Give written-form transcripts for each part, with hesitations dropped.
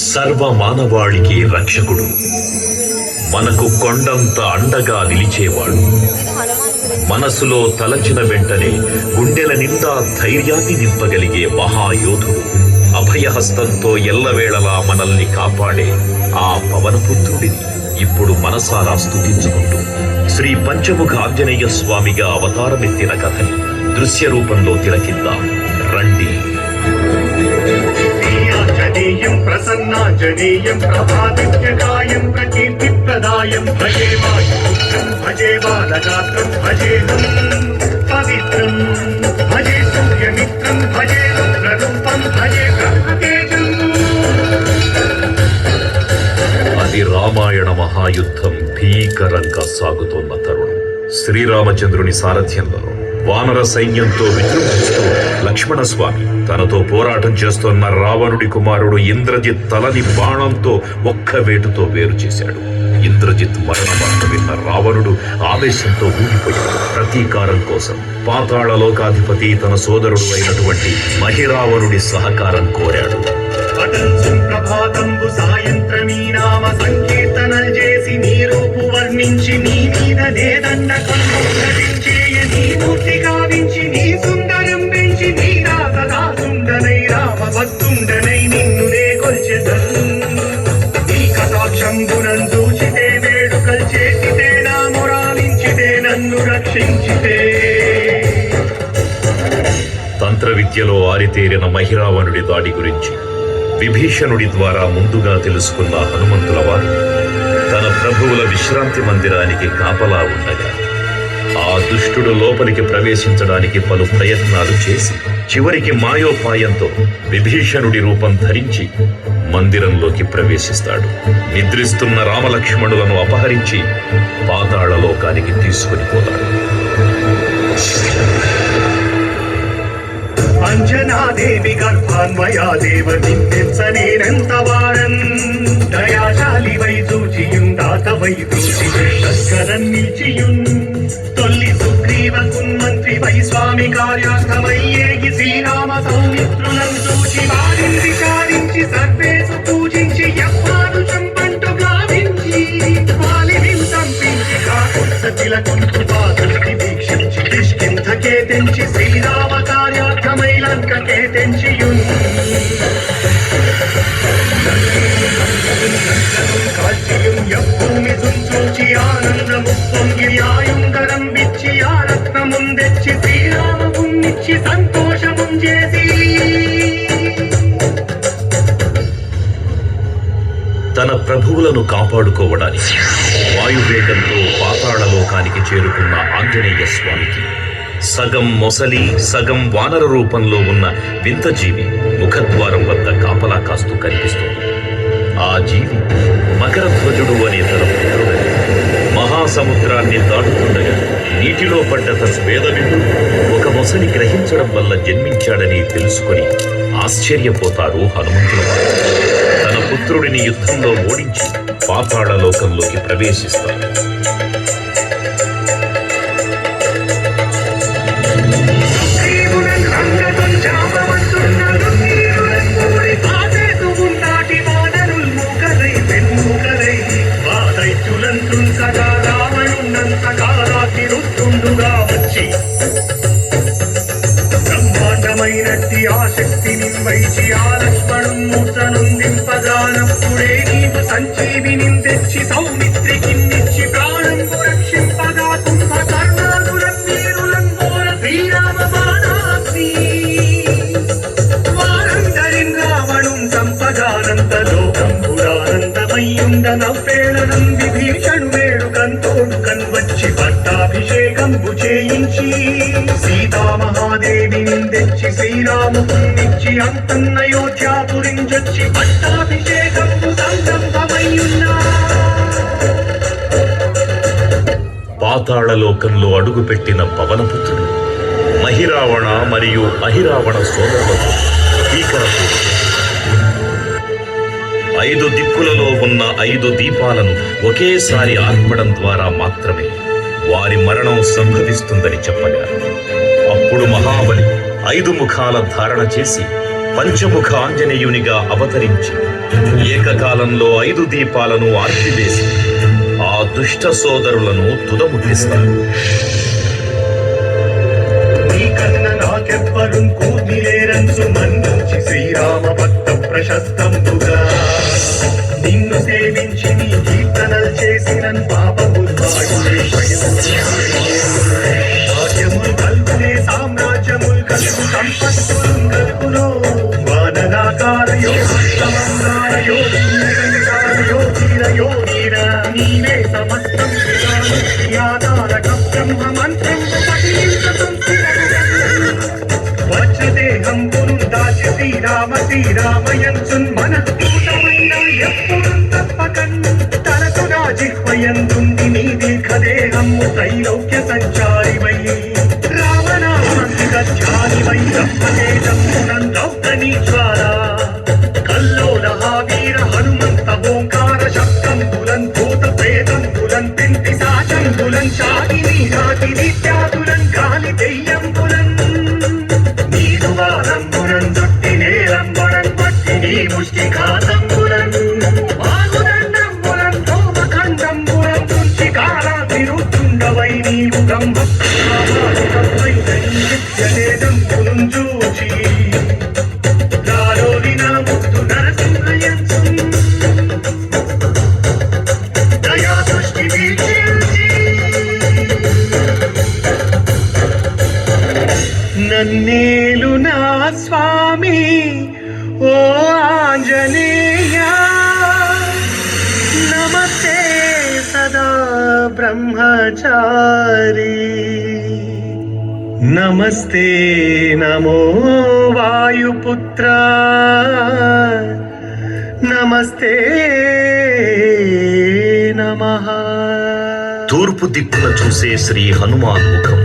సర్వ మానవాళికి రక్షకుడు, మనకు కొండంత అండగా నిలిచేవాడు. మనసులో తలచిన వెంటనే గుండెల నిండా ధైర్యాన్ని నింపగలిగే మహాయోధుడు, అభయహస్తంతో ఎల్లవేళలా మనల్ని కాపాడే ఆ పవనపుత్రుడిని ఇప్పుడు మనసారా స్తుతించుకుంటూ శ్రీ పంచముఖ ఆంజనేయ స్వామిగా అవతారమెత్తిన కథని దృశ్య రూపంలో తిలకిద్దాం రండి. జనీయం ప్రసన్నాంజనేయం ప్రభాదిత్యకాయం ప్రకీర్తిప్రదాయం భజే వాయుపుత్రం భజే బాలగాత్రం భజేహం పవిత్రం భజే సూర్యమిత్రం భజే రుద్రరూపం భజే బ్రహ్మతేజం. అది రామాయణ మహాయుద్ధం భీకరంగా సాగుతోన్న తరుణం. శ్రీరామచంద్రుని సారథ్యంలో వానర సైన్యంతో విజృంభిస్తూ లక్ష్మణస్వామి తనతో పోరాటం చేస్తున్న రావణుడి కుమారుడు ఇంద్రజిత్ తలని బాణంతో ఒక్క వేటుతో వేరు చేశాడు. ఇంద్రజిత్ మరణ వార్త విన్న రావణుడు ఆవేశంతో ఊగిపోయాడు. ప్రతీకారం కోసం పాతాళ లోకాధిపతి తన సోదరుడు అయినటువంటి మహిరావణుడి సహకారం కోరాడు. ప్రభాతంబు సాయంత్రమీ నామ సంకీర్తనలు చేసి నీ రూపు వర్ణించి నీ మీద నేదండ కల్పించేయ నీ మూర్తి గావించి నీ సుందరం పెంచి నీ దాసదాసుండనై రామ భక్తుండనై నిన్ను నే కొల్చెదను. నీ కటాక్షంబునం చూచితే వేడుకలు చేసితే నా మొరాలించితే నన్ను రక్షించితే. తంత్ర విద్యలో ఆరితేరిన మహిరావణుడి దాడి గురించి విభీషణుడి ద్వారా ముందుగా తెలుసుకున్న హనుమంతుల వారు తన ప్రభువుల విశ్రాంతి మందిరానికి కాపలా ఉండగా ఆ దుష్టుడు లోపలికి ప్రవేశించడానికి పలు ప్రయత్నాలు చేసి చివరికి మాయోపాయంతో విభీషణుడి రూపం ధరించి మందిరంలోకి ప్రవేశిస్తాడు. నిద్రిస్తున్న రామలక్ష్మణులను అపహరించి పాతాళ లోకానికి తీసుకుని పోతాడు. అంజనాదేవి గర్భాన్వయా దేవ నిందించనేనంత వారం దయాశాలి వై చూచియుందాత వై చూచి లష్కరం నిలిచియున్ తొల్లి సుగ్రీవ కున్మంత్రి వై స్వామి కార్యార్థమయ్యేగి శ్రీరామ సౌమిత్రులను చూచి వారిని విచారించి సర్వేసు పూజించి యవ్వాను చంపంటు గావించి వాలిని సంపించి కాకుల కుంటు పాదృష్టి వీక్షించి కిష్కింధకే తెంచి శ్రీరామ కార్యార్థమై లంకకే తెంచియున్ కాల్చియుం యభూమి తుంచూచి ఆనందము పొంగి ఆయుంగరం విచ్చి ఆ రత్నముందెచ్చి శ్రీరామమున్నిచ్చి సంతోషముం చేసి. తన ప్రభువులను కాపాడుకోవడానికి వాయువేగంతో పాతాళ లోకానికి చేరుకున్న ఆంజనేయ స్వామికి సగం మొసలి సగం వానర రూపంలో ఉన్న వింత జీవి ముఖద్వారం వద్ద కాపలా కాస్తూ కనిపిస్తుంది. ఆ జీవి మకరధ్వజుడు అనే తన పుత్రుడని మహాసముద్రాన్ని దాటుతుండగా నీటిలో పడ్డ తన వేదవిడు ఒక మొసలి గ్రహించడం వల్ల జన్మించాడని తెలుసుకొని ఆశ్చర్యపోతారు హనుమంతుల వారు. తన పుత్రుడిని యుద్ధంలో ఓడించి పాతాళ లోకంలోకి ప్రవేశిస్తారు. బ్రహ్మాండమైనట్టి ఆ శక్తిని వైచి ఆ లక్ష్మణుం మూర్తనుందింపగానప్పుడే నీవు సంజీవిని తెచ్చి సౌమిత్రికిన్నిచ్చి ప్రాణంబు రక్షింపగా కుంభకర్ణాదులం వీరులం ఘోర శ్రీరామ బాణాగ్ని వారందరిన్ రావణుం సంపగానంత లోకంబురానందమయ్యుండ నవ్వేళనం విభీషణు వేడుకంతోడు కన్వచ్చి పట్టాభిషేకంబు చేయించి సీతామహాదేవిని తెచ్చి శ్రీరామునిచ్చి అంతన్నయోధ్యాపురించొచ్చి పట్టాభిషేకంబు సంరంభమయ్యున్నా. పాతాళ లోకంలో అడుగుపెట్టిన పవనపుత్రుడు మహిరావణ మరియు అహిరావణ సోదరులతో భీకరపు 5 దిక్కులలో ఉన్న 5 దీపాలను ఒకేసారి ఆర్పడం ద్వారా మాత్రమే వారి మరణం సంభవిస్తుందని చెప్పగా అప్పుడు మహాబలి 5 ముఖాల ధారణ చేసి పంచముఖ ఆంజనేయునిగా అవతరించి ఏకకాలంలో 5 దీపాలను ఆర్పివేసి ఆ దుష్ట సోదరులను తుదముట్టిస్తారు. నీకన్న నాకెవ్వరు కూర్మిలేరంచు మన్నుంచి శ్రీరామ భక్త ప్రశస్తంబుగా నిన్ను సేవించి నీ కీర్తనలు చేసిన పాపములు భాగ్యములు కల్పునే సామ్రాజ్యములు కలుగు సంపత్తులు కలుగులో వానరాకార నీవే సమస్తం బ్రహ్మ మంత్రం వజ్రదేహంబును దాచి శ్రీరామయంచున్ మన దూతమైన ఎప్పుడు తప్పకన్ తనకు నా జిహ్వయందుంది నీ దీర్ఘదేహము త్రైలోక్య సంచారివై రామనామాంతికధ్యానివై బ్రహ్మతేజమునందౌతనీ జ్వాల కల్లోల వీర హనుమంత ఓంకార శబ్దంబులన్ భూత ప్రేతంబులన్ పింటి సాచంబులన్ శాకిని నాటి నిత్యాదులన్ గాలి దెయ్యంబులన్ ముష్టిఘాతంబులన్ వాగుదండంబులన్ ధూమఖండంబులన్ తుంచి కాలాభిరుద్ధుండవై నీవు బ్రహ్మదేదంబులను చూచి దారోలి నా ముద్దు నరసింహయంచు దయా దృష్టి వీక్షించి నన్నేలు నా స్వామి ఓ ఆంజనేయ నమస్తే సదా బ్రహ్మచారి నమస్తే నమో వాయుపుత్ర నమస్తే నమః. తూర్పు దిక్కున చూసే శ్రీ హనుమాన్ ముఖం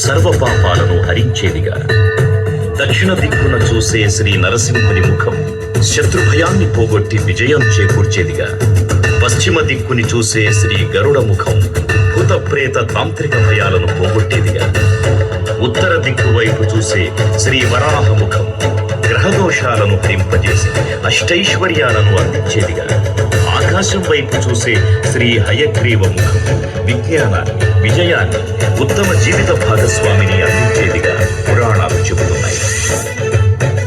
సర్వ పాపాలను హరించేదిగా, దక్షిణ దిక్కున చూసే శ్రీ నరసింహుని ముఖం శత్రుభయాన్ని పోగొట్టి విజయం చేకూర్చేదిగా, పశ్చిమ దిక్కుని చూసే శ్రీ గరుడ ముఖం భూత ప్రేత తాంత్రిక భయాలను పోగొట్టేదిగా, ఉత్తర దిక్కు వైపు చూసే శ్రీ వరాహ ముఖం గ్రహదోషాలను హరింపజేసి అష్టైశ్వర్యాలను అందించేదిగా, ఆకాశం వైపు చూసే శ్రీ హయగ్రీవ ముఖం విజ్ఞానాన్ని, విజయాన్ని, ఉత్తమ జీవిత భాగస్వామిని అందించేదిగా పురాణాలు చెబుతున్నాయి.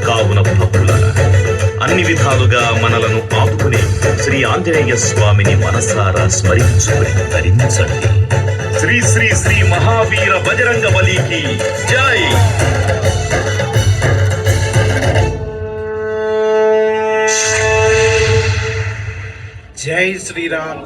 కావున భక్తులారా, అన్ని విధాలుగా మనలను ఆదుకునే శ్రీ ఆంజనేయ స్వామిని మనసారా స్మరించుకుని ధరించండి. శ్రీ శ్రీ శ్రీ మహావీర బజరంగ బలికి జై. జై శ్రీరామ్.